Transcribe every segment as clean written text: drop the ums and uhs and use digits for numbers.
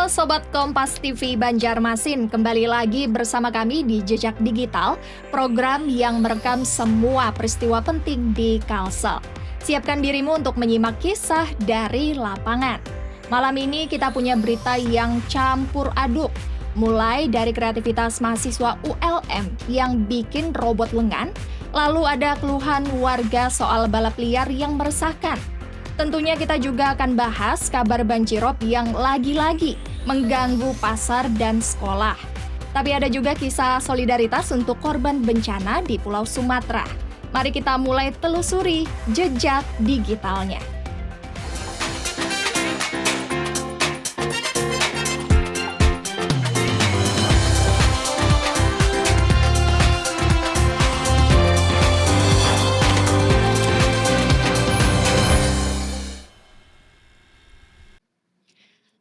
Halo Sobat Kompas TV Banjarmasin, kembali lagi bersama kami di Jejak Digital, program yang merekam semua peristiwa penting di Kalsel. Siapkan dirimu untuk menyimak kisah dari lapangan. Malam ini kita punya berita yang campur aduk, mulai dari kreativitas mahasiswa ULM yang bikin robot lengan, lalu ada keluhan warga soal balap liar yang meresahkan. Tentunya kita juga akan bahas kabar banjirop yang lagi-lagi mengganggu pasar dan sekolah. Tapi ada juga kisah solidaritas untuk korban bencana di Pulau Sumatera. Mari kita mulai telusuri jejak digitalnya.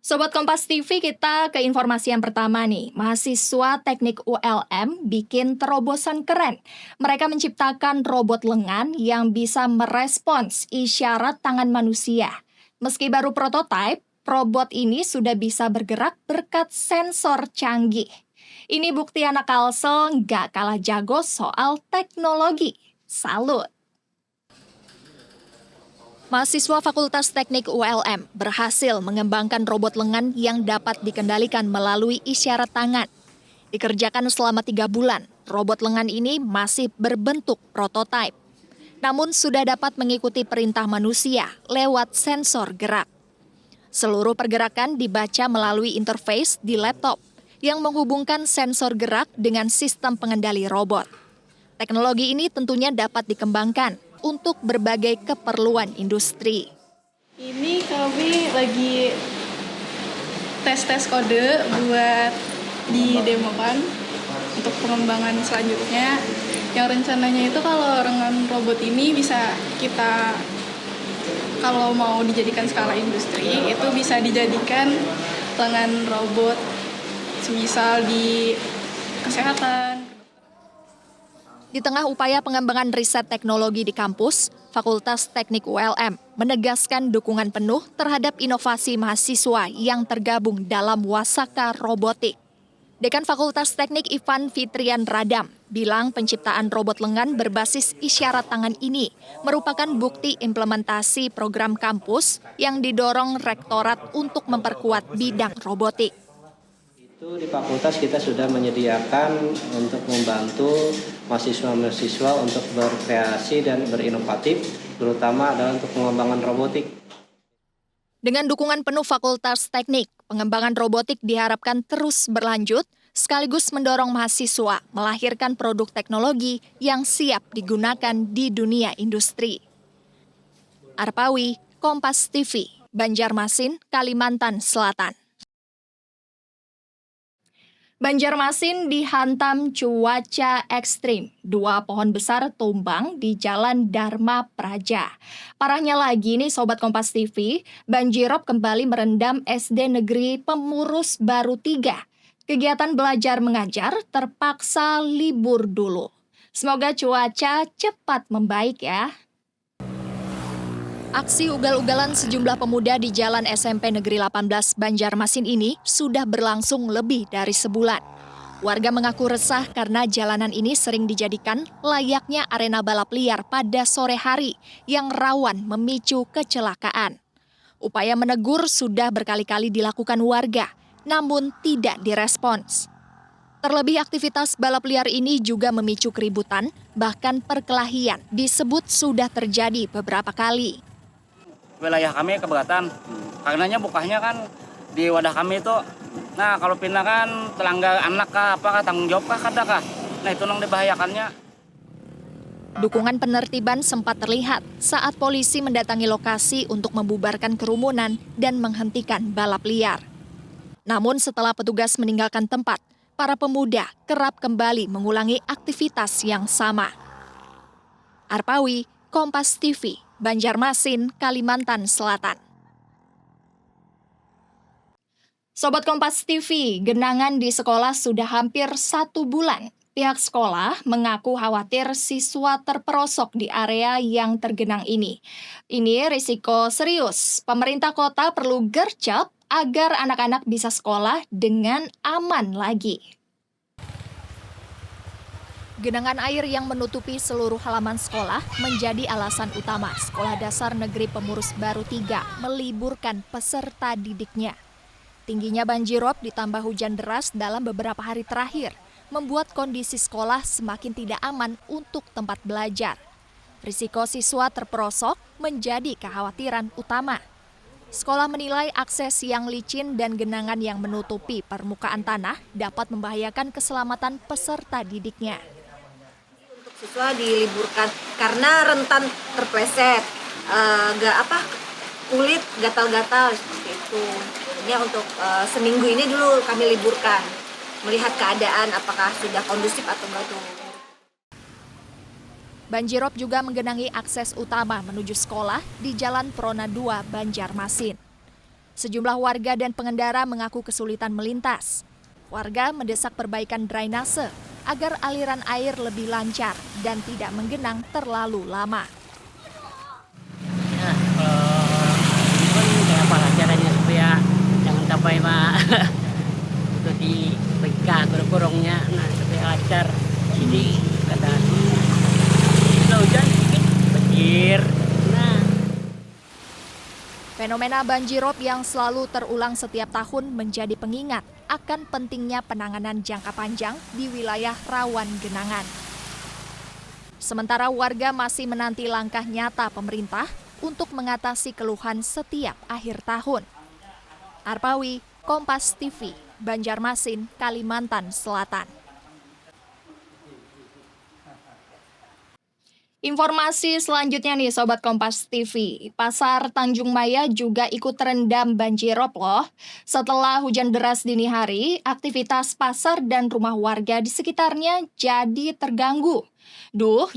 Sobat Kompas TV, kita ke informasi yang pertama nih. Mahasiswa teknik ULM bikin terobosan keren. Mereka menciptakan robot lengan yang bisa merespons isyarat tangan manusia. Meski baru prototipe, robot ini sudah bisa bergerak berkat sensor canggih. Ini bukti anak Kalsel nggak kalah jago soal teknologi. Salut! Mahasiswa Fakultas Teknik ULM berhasil mengembangkan robot lengan yang dapat dikendalikan melalui isyarat tangan. Dikerjakan selama 3 bulan, robot lengan ini masih berbentuk prototipe. Namun sudah dapat mengikuti perintah manusia lewat sensor gerak. Seluruh pergerakan dibaca melalui interface di laptop yang menghubungkan sensor gerak dengan sistem pengendali robot. Teknologi ini tentunya dapat dikembangkan untuk berbagai keperluan industri. Ini kami lagi tes kode buat didemokan untuk pengembangan selanjutnya. Yang rencananya itu kalau lengan robot ini bisa kita, kalau mau dijadikan skala industri, itu bisa dijadikan lengan robot semisal di kesehatan. Di tengah upaya pengembangan riset teknologi di kampus, Fakultas Teknik ULM menegaskan dukungan penuh terhadap inovasi mahasiswa yang tergabung dalam Wasaka Robotik. Dekan Fakultas Teknik Ivan Fitrian Radam bilang penciptaan robot lengan berbasis isyarat tangan ini merupakan bukti implementasi program kampus yang didorong rektorat untuk memperkuat bidang robotik. Di fakultas kita sudah menyediakan untuk membantu mahasiswa-mahasiswa untuk berkreasi dan berinovatif, terutama adalah untuk pengembangan robotik. Dengan dukungan penuh Fakultas Teknik, pengembangan robotik diharapkan terus berlanjut, sekaligus mendorong mahasiswa melahirkan produk teknologi yang siap digunakan di dunia industri. Arpawi, Kompas TV, Banjarmasin, Kalimantan Selatan. Banjarmasin dihantam cuaca ekstrim. 2 pohon besar tumbang di Jalan Dharma Praja. Parahnya lagi nih Sobat Kompas TV, banjirop kembali merendam SD Negeri Pemurus Baru 3. Kegiatan belajar mengajar terpaksa libur dulu. Semoga cuaca cepat membaik ya. Aksi ugal-ugalan sejumlah pemuda di Jalan SMP Negeri 18 Banjarmasin ini sudah berlangsung lebih dari sebulan. Warga mengaku resah karena jalanan ini sering dijadikan layaknya arena balap liar pada sore hari yang rawan memicu kecelakaan. Upaya menegur sudah berkali-kali dilakukan warga, namun tidak direspons. Terlebih aktivitas balap liar ini juga memicu keributan, bahkan perkelahian disebut sudah terjadi beberapa kali. Wilayah kami keberatan, karenanya bukanya kan di wadah kami itu. Nah kalau pindah kan telangga anak kah, apakah tanggung jawab kah, ada kah? Nah itu yang dibahayakannya. Dukungan penertiban sempat terlihat saat polisi mendatangi lokasi untuk membubarkan kerumunan dan menghentikan balap liar. Namun setelah petugas meninggalkan tempat, para pemuda kerap kembali mengulangi aktivitas yang sama. Arpawi, Kompas TV, Banjarmasin, Kalimantan Selatan. Sobat Kompas TV, genangan di sekolah sudah hampir 1 bulan. Pihak sekolah mengaku khawatir siswa terperosok di area yang tergenang ini. Ini risiko serius. Pemerintah kota perlu gercep agar anak-anak bisa sekolah dengan aman lagi. Genangan air yang menutupi seluruh halaman sekolah menjadi alasan utama Sekolah Dasar Negeri Pemurus Baru 3 meliburkan peserta didiknya. Tingginya banjirop ditambah hujan deras dalam beberapa hari terakhir membuat kondisi sekolah semakin tidak aman untuk tempat belajar. Risiko siswa terperosok menjadi kekhawatiran utama. Sekolah menilai akses yang licin dan genangan yang menutupi permukaan tanah dapat membahayakan keselamatan peserta didiknya. Untuk siswa diliburkan karena rentan terpleset, kulit gatal-gatal seperti itu. Ini untuk seminggu ini dulu kami liburkan, melihat keadaan apakah sudah kondusif atau enggak tuh. Banjirop juga menggenangi akses utama menuju sekolah di Jalan Prona 2, Banjarmasin. Sejumlah warga dan pengendara mengaku kesulitan melintas. Warga mendesak perbaikan drainase agar aliran air lebih lancar dan tidak menggenang terlalu lama. Ya, kayak apa caranya supaya jangan sampai itu dibuka kurung-kurungnya, supaya lancar. Jadi kata hujan sedikit banjir. Fenomena banjirop yang selalu terulang setiap tahun menjadi pengingat akan pentingnya penanganan jangka panjang di wilayah rawan genangan. Sementara warga masih menanti langkah nyata pemerintah untuk mengatasi keluhan setiap akhir tahun. Arpawi, Kompas TV, Banjarmasin, Kalimantan Selatan. Informasi selanjutnya nih Sobat Kompas TV, Pasar Tanjung Maya juga ikut terendam banjirop loh. Setelah hujan deras dini hari, aktivitas pasar dan rumah warga di sekitarnya jadi terganggu.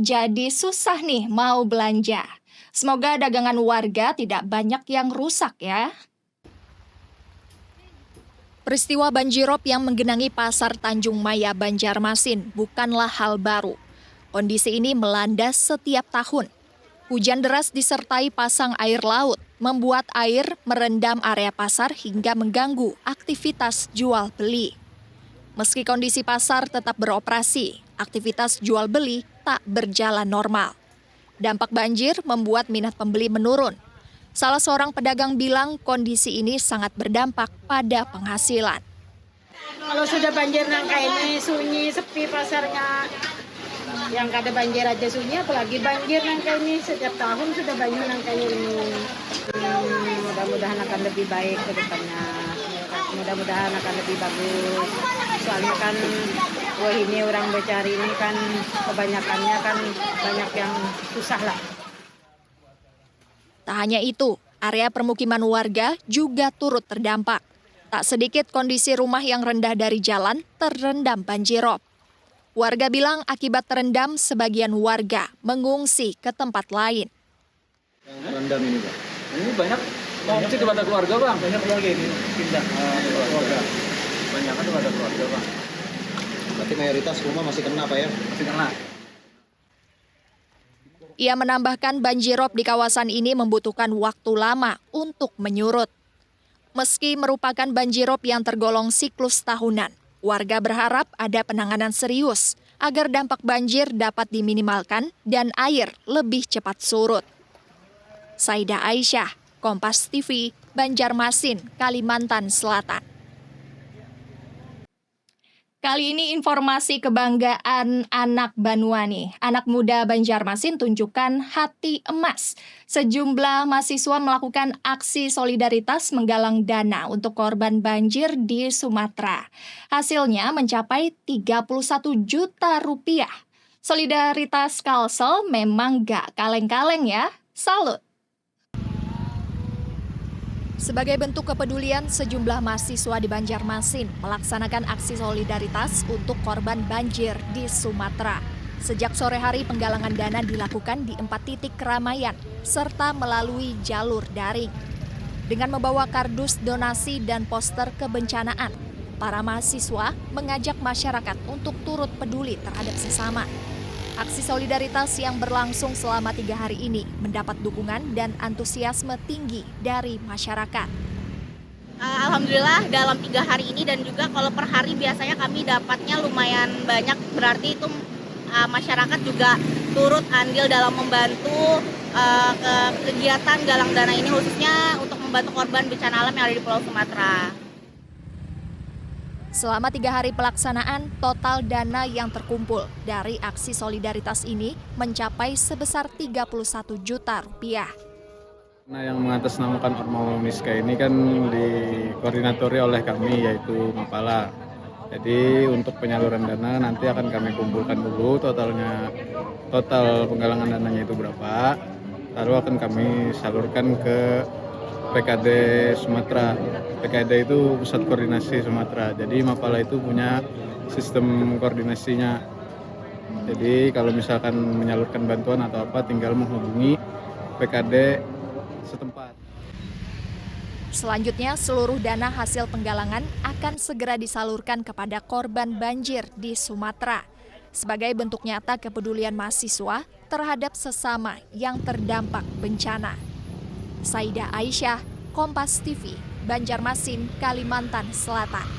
Jadi susah nih mau belanja. Semoga dagangan warga tidak banyak yang rusak ya. Peristiwa banjirop yang menggenangi Pasar Tanjung Maya, Banjarmasin bukanlah hal baru. Kondisi ini melanda setiap tahun. Hujan deras disertai pasang air laut, membuat air merendam area pasar hingga mengganggu aktivitas jual beli. Meski kondisi pasar tetap beroperasi, aktivitas jual beli tak berjalan normal. Dampak banjir membuat minat pembeli menurun. Salah seorang pedagang bilang kondisi ini sangat berdampak pada penghasilan. Kalau sudah banjir nangka ini sunyi, sepi pasarnya. Yang kada banjir aja sunyi, apalagi banjir nangka ini. Setiap tahun sudah banjir nangka ini. Mudah-mudahan akan lebih baik ke depannya. Mudah-mudahan akan lebih bagus. Soalnya kan ini orang bercari ini kan kebanyakannya kan banyak yang susah lah. Tak hanya itu, area permukiman warga juga turut terdampak. Tak sedikit kondisi rumah yang rendah dari jalan terendam banjirop. Warga bilang akibat terendam, sebagian warga mengungsi ke tempat lain. Yang terendam ini, Pak? Ini banyak mengungsi kepada keluarga, Bang? Banyak keluarga ini pindah keluarga. Banyak kan kepada keluarga, Bang? Berarti mayoritas rumah masih kena, Pak ya? Masih kena. Ia menambahkan banjirop di kawasan ini membutuhkan waktu lama untuk menyurut. Meski merupakan banjirop yang tergolong siklus tahunan, warga berharap ada penanganan serius agar dampak banjir dapat diminimalkan dan air lebih cepat surut. Saida Aisyah, Kompas TV, Banjarmasin, Kalimantan Selatan. Kali ini informasi kebanggaan anak Banuani. Anak muda Banjarmasin tunjukkan hati emas. Sejumlah mahasiswa melakukan aksi solidaritas menggalang dana untuk korban banjir di Sumatera. Hasilnya mencapai 31 juta rupiah. Solidaritas Kalsel memang gak kaleng-kaleng ya. Salut! Sebagai bentuk kepedulian, sejumlah mahasiswa di Banjarmasin melaksanakan aksi solidaritas untuk korban banjir di Sumatera. Sejak sore hari penggalangan dana dilakukan di 4 titik keramaian, serta melalui jalur daring. Dengan membawa kardus donasi dan poster kebencanaan, para mahasiswa mengajak masyarakat untuk turut peduli terhadap sesama. Aksi solidaritas yang berlangsung selama 3 hari ini mendapat dukungan dan antusiasme tinggi dari masyarakat. Alhamdulillah dalam 3 hari ini, dan juga kalau per hari biasanya kami dapatnya lumayan banyak, berarti itu masyarakat juga turut andil dalam membantu kegiatan galang dana ini, khususnya untuk membantu korban bencana alam yang ada di Pulau Sumatera. Selama 3 hari pelaksanaan, total dana yang terkumpul dari aksi solidaritas ini mencapai sebesar 31 juta rupiah. Nah, yang mengatasnamakan Ormawa Miska ini kan dikoordinatori oleh kami, yaitu Mapala. Jadi untuk penyaluran dana nanti akan kami kumpulkan dulu total penggalangan dananya itu berapa, lalu akan kami salurkan ke PKD Sumatera. PKD itu Pusat Koordinasi Sumatera. Jadi Mapala itu punya sistem koordinasinya. Jadi kalau misalkan menyalurkan bantuan atau apa, tinggal menghubungi PKD setempat. Selanjutnya, seluruh dana hasil penggalangan akan segera disalurkan kepada korban banjir di Sumatera sebagai bentuk nyata kepedulian mahasiswa terhadap sesama yang terdampak bencana. Saida Aisyah, Kompas TV, Banjarmasin, Kalimantan Selatan.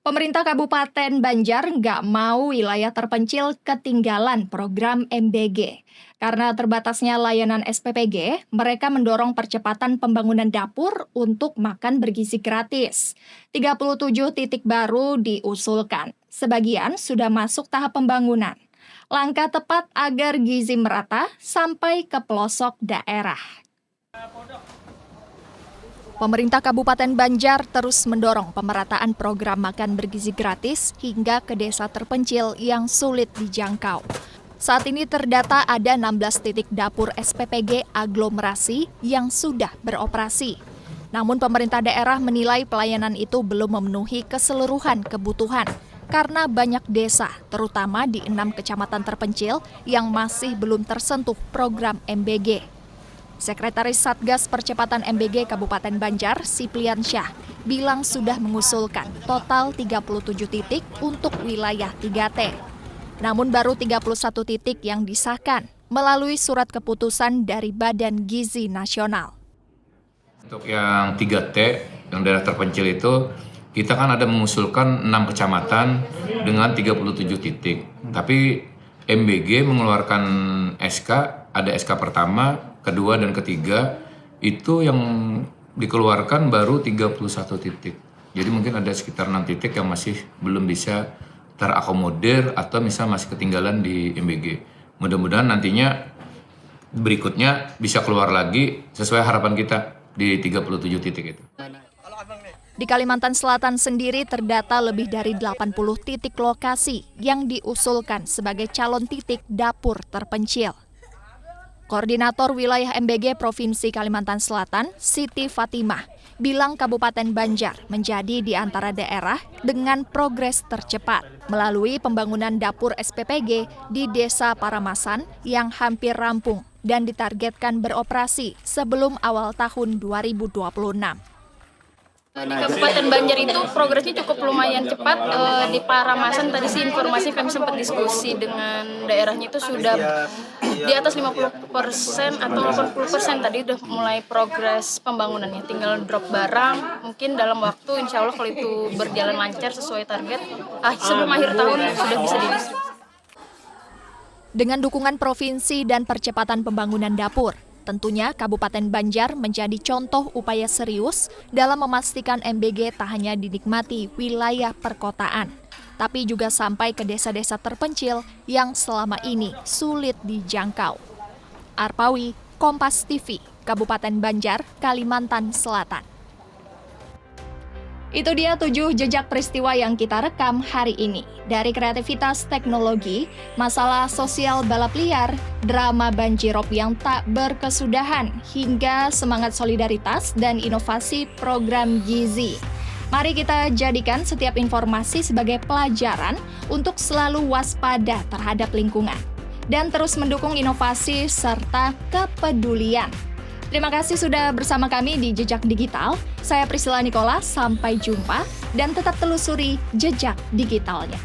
Pemerintah Kabupaten Banjar nggak mau wilayah terpencil ketinggalan program MBG. Karena terbatasnya layanan SPPG, mereka mendorong percepatan pembangunan dapur untuk makan bergizi gratis. 37 titik baru diusulkan. Sebagian sudah masuk tahap pembangunan. Langkah tepat agar gizi merata sampai ke pelosok daerah. Pemerintah Kabupaten Banjar terus mendorong pemerataan program makan bergizi gratis hingga ke desa terpencil yang sulit dijangkau. Saat ini terdata ada 16 titik dapur SPPG aglomerasi yang sudah beroperasi. Namun pemerintah daerah menilai pelayanan itu belum memenuhi keseluruhan kebutuhan karena banyak desa, terutama di 6 kecamatan terpencil yang masih belum tersentuh program MBG. Sekretaris Satgas Percepatan MBG Kabupaten Banjar, Siplian Syah, bilang sudah mengusulkan total 37 titik untuk wilayah 3T. Namun baru 31 titik yang disahkan melalui surat keputusan dari Badan Gizi Nasional. Untuk yang 3T, yang daerah terpencil itu, kita kan ada mengusulkan 6 kecamatan dengan 37 titik. Tapi MBG mengeluarkan SK, ada SK pertama, kedua dan ketiga, itu yang dikeluarkan baru 31 titik. Jadi mungkin ada sekitar 6 titik yang masih belum bisa terakomodir atau misalnya masih ketinggalan di MBG. Mudah-mudahan nantinya berikutnya bisa keluar lagi sesuai harapan kita di 37 titik itu. Di Kalimantan Selatan sendiri terdata lebih dari 80 titik lokasi yang diusulkan sebagai calon titik dapur terpencil. Koordinator Wilayah MBG Provinsi Kalimantan Selatan, Siti Fatimah, bilang Kabupaten Banjar menjadi di antara daerah dengan progres tercepat melalui pembangunan dapur SPPG di Desa Paramasan yang hampir rampung dan ditargetkan beroperasi sebelum awal tahun 2026. Di Kabupaten Banjar itu progresnya cukup lumayan cepat. Di Paramasan tadi sih informasi kami sempat diskusi dengan daerahnya, itu sudah di atas 50% atau 80% tadi udah mulai progres pembangunannya. Tinggal drop barang, mungkin dalam waktu insya Allah kalau itu berjalan lancar sesuai target, sebelum akhir tahun sudah bisa didistribusi. Dengan dukungan provinsi dan percepatan pembangunan dapur, tentunya Kabupaten Banjar menjadi contoh upaya serius dalam memastikan MBG tak hanya dinikmati wilayah perkotaan, tapi juga sampai ke desa-desa terpencil yang selama ini sulit dijangkau. Arpawi, Kompas TV, Kabupaten Banjar, Kalimantan Selatan. Itu dia 7 jejak peristiwa yang kita rekam hari ini. Dari kreativitas teknologi, masalah sosial balap liar, drama banjirop yang tak berkesudahan, hingga semangat solidaritas dan inovasi program gizi. Mari kita jadikan setiap informasi sebagai pelajaran untuk selalu waspada terhadap lingkungan dan terus mendukung inovasi serta kepedulian. Terima kasih sudah bersama kami di Jejak Digital. Saya Priscilla Nicola, sampai jumpa dan tetap telusuri jejak digitalnya.